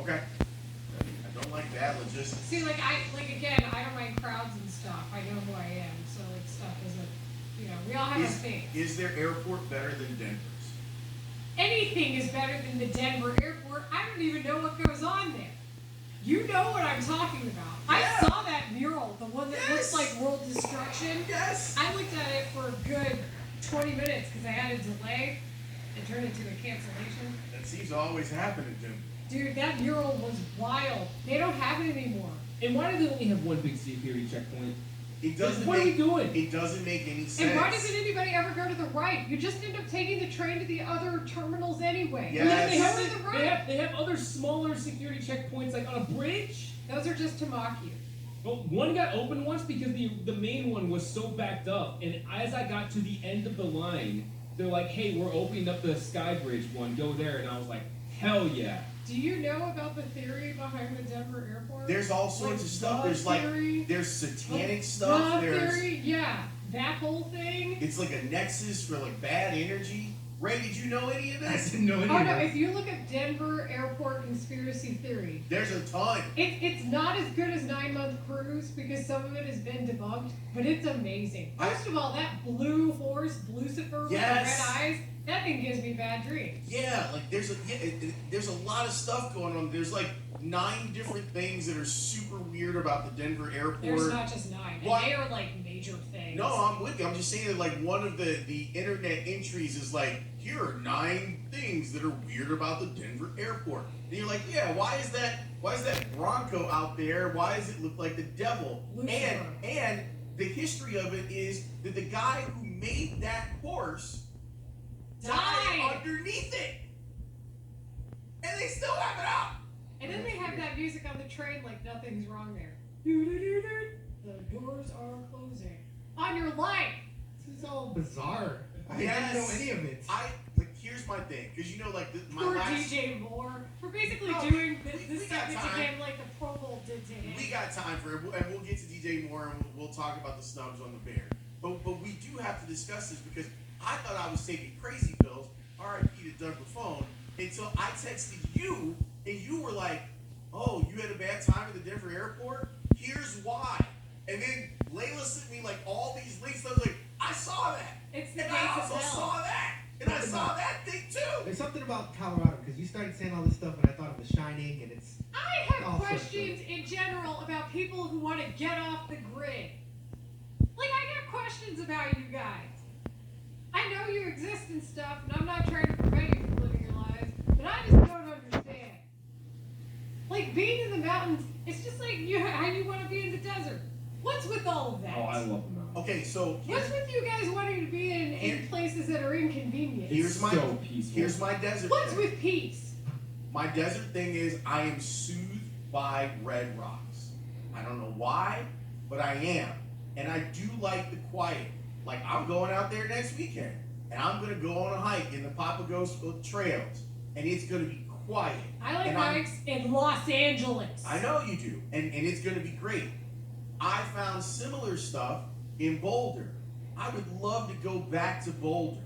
Okay. I don't like bad logistics. See, again, I don't mind crowds and stuff. I know who I am, so stuff isn't. We all have our things. Is their airport better than Denver's? Anything is better than the Denver airport. I don't even know what goes on there. You know what I'm talking about. Yeah. I saw that mural, the one that looks like world destruction. Yes. I looked at it for a good 20 minutes because I had a delay. It turned into a cancellation. That seems to always happen in Denver. Dude, that mural was wild. They don't have it anymore. And why do they only have one big security checkpoint? It doesn't. What are we doing? It doesn't make any sense. And why doesn't anybody ever go to the right? You just end up taking the train to the other terminals anyway. Yes. Go to the right. They have other smaller security checkpoints like on a bridge. Those are just to mock you. Well, one got open once because the main one was so backed up, and as I got to the end of the line, they're like, "Hey, we're opening up the Sky Bridge one. Go there." And I was like, "Hell yeah!" Do you know about the theory behind the Denver airport? There's all sorts of stuff. There's there's satanic stuff. There's theory, yeah, that whole thing. It's like a nexus for bad energy. Ray, did you know any of this? I didn't know any Oh of no! this. If you look at Denver airport conspiracy theory, There's a ton. it's not as good as 9 Month Cruise because some of it has been debunked, but it's amazing. First of all, that blue horse, Lucifer with the red eyes, that thing gives me bad dreams. Yeah, there's a lot of stuff going on. There's 9 different things that are super weird about the Denver airport. There's not just 9, and What? they are major things. No, I'm with you. I'm just saying that one of the internet entries is here are 9 things that are weird about the Denver airport. And you're like, yeah, why is that Bronco out there? Why does it look like the devil? Lucifer. And the history of it is that the guy who made that horse died underneath it. And they still have it out. And then they have that music on the train like nothing's wrong there. Do-do-do-do. The doors are closing. On your life. This is all bizarre. I Yes. didn't know any of it. Here's my thing, because my Poor last... DJ Moore. We're basically No, doing we this got segment time. again like the Pro Bowl did to him. We got time for it, and we'll get to DJ Moore, and we'll talk about the snubs on the Bear. But we do have to discuss this, because I thought I was taking crazy pills, R.I.P. to Doug Buffone, until I texted you, and you were like, oh, you had a bad time at the Denver airport? Here's why. And then Layla sent me all these links, and I was like, I saw that. It's the And gates I of also hell. saw that. And I saw that thing too. There's something about Colorado because you started saying all this stuff and I thought of The Shining and it's. I have all sorts of- questions in general about people who want to get off the grid. I got questions about you guys. I know you exist and stuff, and I'm not trying to prevent you from living your lives, but I just don't understand. Being in the mountains, it's just how you want to be in the desert. What's with all of that? Oh, I love them. Okay, so What's with you guys wanting to be in places that are inconvenient? here's my so peaceful. Here's my desert What's thing. with peace? My desert thing is I am soothed by red rocks. I don't know why, but I am. And I do like the quiet. I'm going out there next weekend, and I'm going to go on a hike in the Papagos trails, and it's going to be quiet. I like And hikes in Los Angeles. I know you do, and it's going to be great. I found similar stuff in Boulder. I would love to go back to Boulder,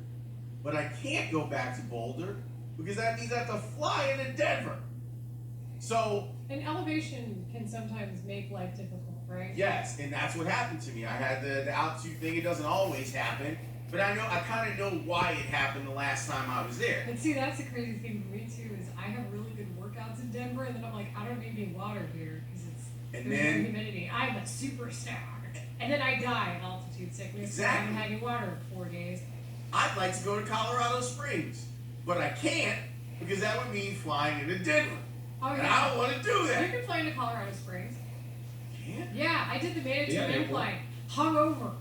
but I can't go back to Boulder because that means I have to fly into Denver. So, And elevation can sometimes make life difficult, right? yes, and that's what happened to me. I had the altitude thing. It doesn't always happen, but I kind of know why it happened the last time I was there. But see, that's the crazy thing for me too, is I have really good workouts in Denver, and then I'm like, I don't need any water here because there's no humidity. I'm a superstar. And then I die of altitude sickness. Exactly. I haven't had any water in 4 days. I'd like to go to Colorado Springs, but I can't because that would mean flying into Denver. Oh And yeah. I don't want to do You that. can fly into Colorado Springs. Can't? Yeah, I did the Manitou Yeah, they incline. Hung over.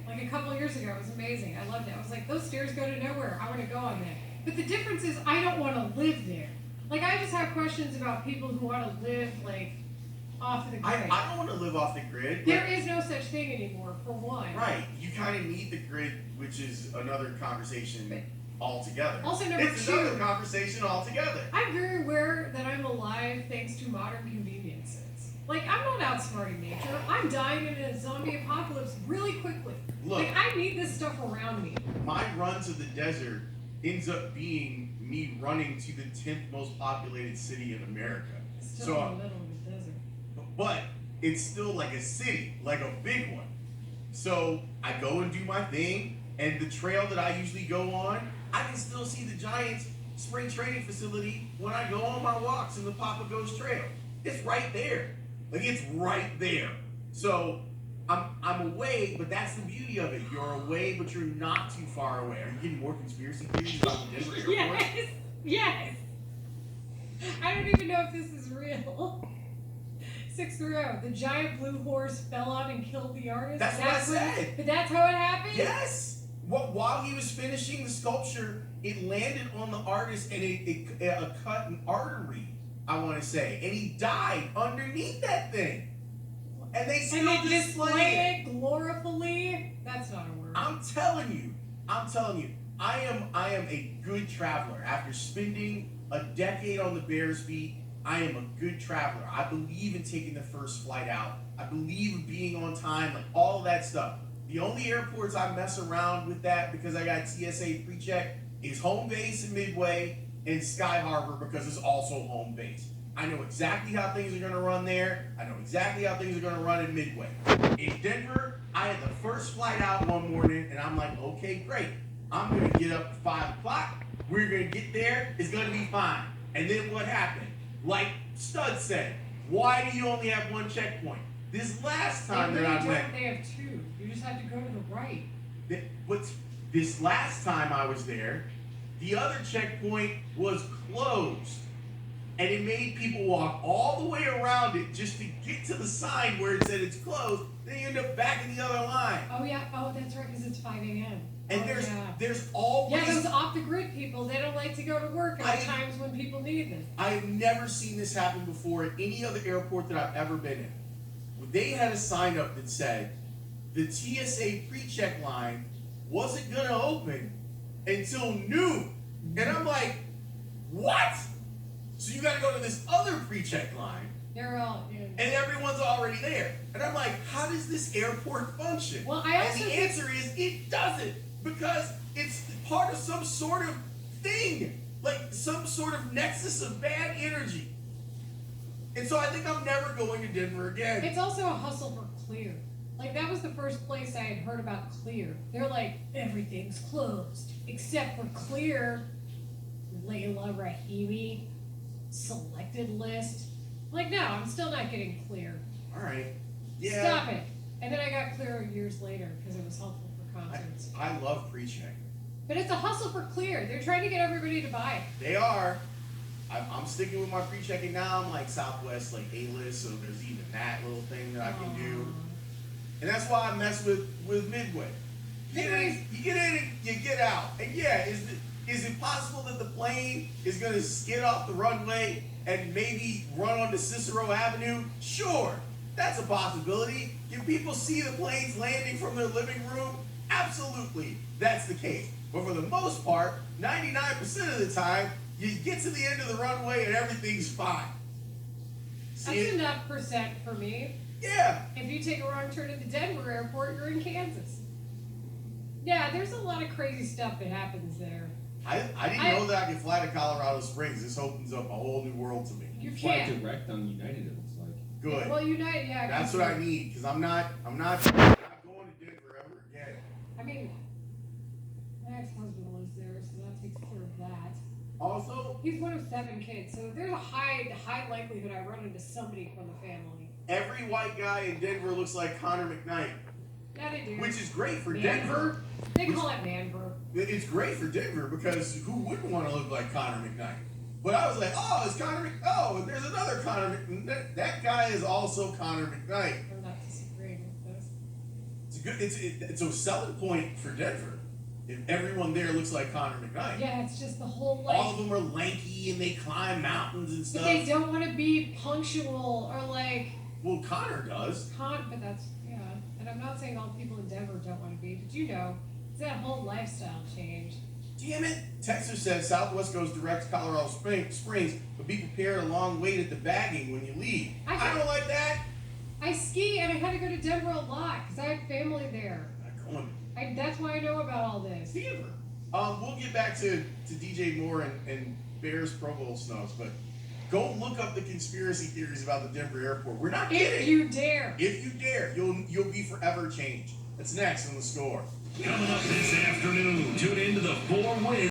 A couple of years ago. It was amazing. I loved it. I was like, those stairs go to nowhere. I want to go on that. But the difference is I don't want to live there. I just have questions about people who want to live, off the grid. I don't want to live off the grid. There is no such thing anymore, for one. Right. You kind of need the grid, which is another conversation altogether. Also, number it's two, another conversation altogether. I'm very aware that I'm alive thanks to modern conveniences. I'm not outsmarting nature. I'm dying in a zombie apocalypse really quickly. Look, I need this stuff around me. my run to the desert ends up being me running to the 10th most populated city in America. It's still So, in the middle of the desert. but it's still like a city, like a big one. So I go and do my thing, and the trail that I usually go on, I can still see the Giants spring training facility when I go on my walks in the Papa Ghost Trail. It's right there. Like it's right there. So I'm away, but that's the beauty of it. You're away, but you're not too far away. Are you getting more conspiracy theories about the Denver airport? Yes, yes. I don't even know if this is real. 630. The giant blue horse fell on and killed the artist. That's what I said. But that's how it happened. Yes. Well, while he was finishing the sculpture, it landed on the artist and it cut an artery, I want to say, and he died underneath that thing. And they still And they display display it glorifully. That's not a word. I'm telling you, I am a good traveler. After spending a decade on the Bears beat, I am a good traveler. I believe in taking the first flight out. I believe in being on time, like all of that stuff. The only airports I mess around with that because I got TSA pre-check is Home Base in Midway and Sky Harbor because it's also home base. I know exactly how things are going to run there. I know exactly how things are going to run in Midway. In Denver, I had the first flight out one morning, and I'm like, okay, great. I'm going to get up at 5 o'clock. We're going to get there. It's going to be fine. And then what happened? Like Stud said, why do you only have one checkpoint? This last time they that really I don't. went, They have two. You just have to go to the right. this last time I was there, the other checkpoint was closed. And it made people walk all the way around it just to get to the sign where it said it's closed. Then you end up back in the other line. Oh yeah. Oh, that's right, because it's 5 a.m. And oh, there's always those off the grid people. They don't like to go to work at I- times when people need them. I've never seen this happen before at any other airport that I've ever been in. They had a sign up that said the TSA pre-check line wasn't gonna open until noon. And I'm like, what? So you gotta go to this other pre-check line They're all. You know, and everyone's already there. And I'm like, how does this airport function? Well, I also and the think- answer is it doesn't, because it's part of some sort of thing, like some sort of nexus of bad energy. And so I think I'm never going to Denver again. It's also a hustle for Clear. Like, that was the first place I had heard about Clear. They're like, everything's closed except for Clear. Layla Rahimi, selected list. Like, no, I'm still not getting Clear. All right. Yeah. Stop it. And then I got Clear years later because it was helpful for concerts. I love pre-check. But it's a hustle for Clear. They're trying to get everybody to buy it. They are. I'm sticking with my pre-checking now. I'm like Southwest, like A-list, so there's even that little thing that I can do. And that's why I mess with Midway. You get in and you get out. And yeah, is it possible that the plane is going to skid off the runway and maybe run onto Cicero Avenue? Sure, that's a possibility. Can people see the planes landing from their living room? Absolutely, that's the case. But for the most part, 99% of the time, you get to the end of the runway and everything's fine. See That's it? enough percent for me. Yeah. If you take a wrong turn at the Denver airport, you're in Kansas. Yeah, there's a lot of crazy stuff that happens there. I didn't know that I could fly to Colorado Springs. This opens up a whole new world to me. You Fly can't. direct on United, it looks like. Good. Well, United, yeah. That's what I need, because I'm not going to Denver ever again. I mean, my ex-husband lives there, so that takes care of that. Also, He's one of 7 kids, so there's a high likelihood I run into somebody from the family. every white guy in Denver looks like Connor McKnight, Yeah, they do. which is great for Man. Denver. They call it Manver. It's great for Denver because who wouldn't want to look like Connor McKnight? But I was like, oh, it's Connor Oh, there's another Connor McKnight. That guy is also Connor McKnight. I'm not disagreeing with this. It's a good. It's a selling point for Denver. If everyone there looks like Connor McKnight. Yeah, it's just the whole All of them are lanky and they climb mountains and But stuff. they don't want to be punctual or like Well, Connor does. but that's yeah. And I'm not saying all people in Denver don't want to be, but you know, it's that whole lifestyle change. Damn it! Texas says Southwest goes direct to Colorado Springs, but be prepared a long wait at the bagging when you leave. I don't like that. I ski and I had to go to Denver a lot because I had family there. I'm not going That's why I know about all this. to Denver. We'll get back to DJ Moore and Bears Pro Bowl snubs, but go look up the conspiracy theories about the Denver airport. We're not kidding. If you dare. If you dare, you'll be forever changed. That's next on The Score. Coming up this afternoon, tune in to the 4 Wins